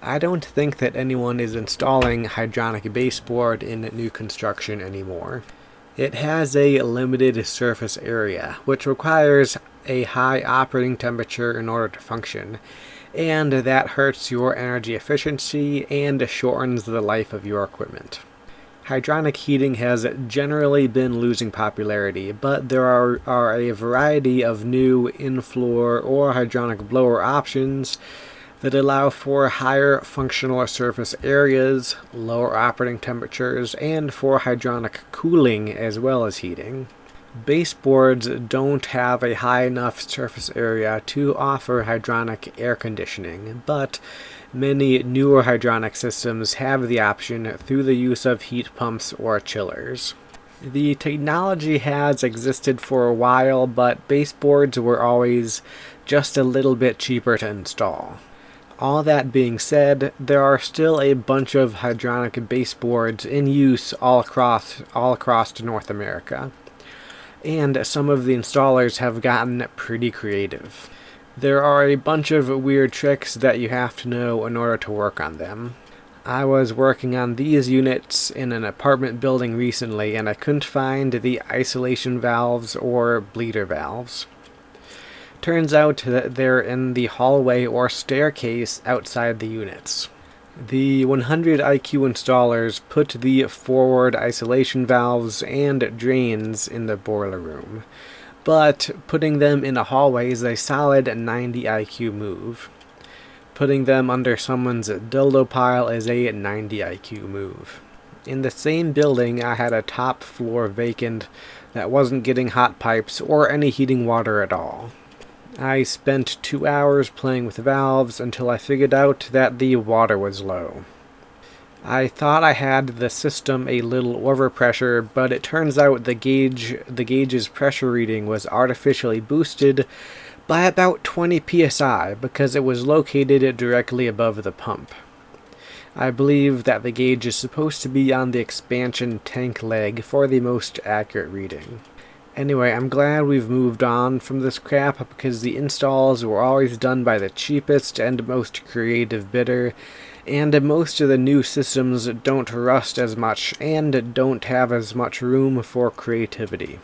I don't think that anyone is installing hydronic baseboard in new construction anymore. It has a limited surface area, which requires a high operating temperature in order to function, and that hurts your energy efficiency and shortens the life of your equipment. Hydronic heating has generally been losing popularity, but there are a variety of new in-floor or hydronic blower options that allow for higher functional surface areas, lower operating temperatures, and for hydronic cooling as well as heating. Baseboards don't have a high enough surface area to offer hydronic air conditioning, but many newer hydronic systems have the option through the use of heat pumps or chillers. The technology has existed for a while, but baseboards were always just a little bit cheaper to install. All that being said, there are still a bunch of hydronic baseboards in use all across North America, and some of the installers have gotten pretty creative. There are a bunch of weird tricks that you have to know in order to work on them. I was working on these units in an apartment building recently, and I couldn't find the isolation valves or bleeder valves. Turns out that they're in the hallway or staircase outside the units. The 100 IQ installers put the forward isolation valves and drains in the boiler room, but putting them in a hallway is a solid 90 IQ move. Putting them under someone's dildo pile is a 90 IQ move. In the same building, I had a top floor vacant that wasn't getting hot pipes or any heating water at all. I spent 2 hours playing with valves until I figured out that the water was low. I thought I had the system a little overpressure, but it turns out the gauge's pressure reading was artificially boosted by about 20 psi because it was located directly above the pump. I believe that the gauge is supposed to be on the expansion tank leg for the most accurate reading. Anyway, I'm glad we've moved on from this crap because the installs were always done by the cheapest and most creative bidder, and most of the new systems don't rust as much and don't have as much room for creativity.